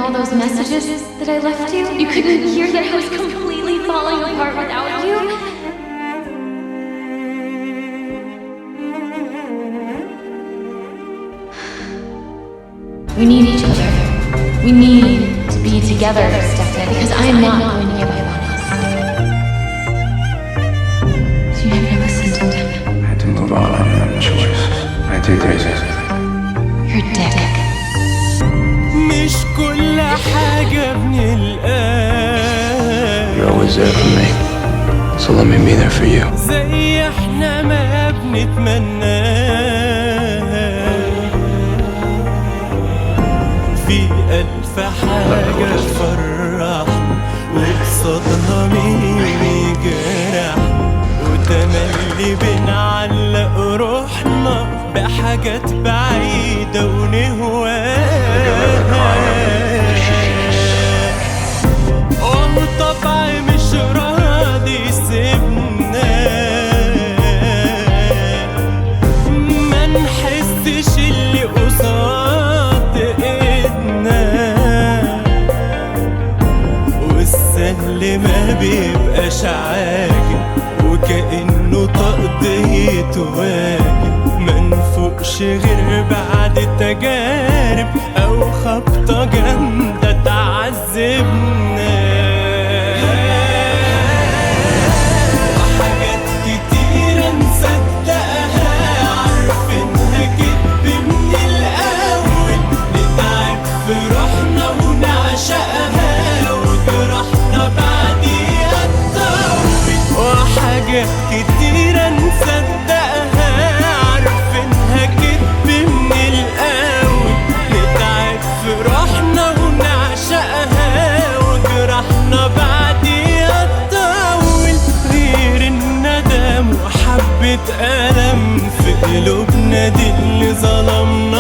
all those messages that I left you? You couldn't hear that I was completely falling apart without you? We need each other. We need to be together, Stephanie, because I am not going to give up on us. So you never listened to them. I had to move on. I didn't have a choice. I had to erase it. You're a dick. مش كل حاجة بنلقاها. You're always there for me. So let me be there for you. زي احنا ما بنتمناها. في ألف حاجة تفرح وقصادها مين يجرح، وتملي بنعلق روحنا بحاجات بعيدة ونهواها. وطبعي مش راضي يسيبنا، ما نحسش اللي قصاد ايدنا، والسهل ما بيبقاش عاجب وكأنه تقضية واجب، منفوقش غير بعد تجارب أو خبطة جامدة تعذبنا. وحاجات كتيرة نصدقها عارفينها كدب من الأول، نتعب في روحنا ونعشقها وجرحنا بعديها تطول. وحاجات كتيرة نصدقها عارفينها كدب من الأول، نتعب في روحنا ونعشقها وجرحنا بعديها تطول. غير الندم وحبة ألم في قلوبنا دي اللي ظلمنا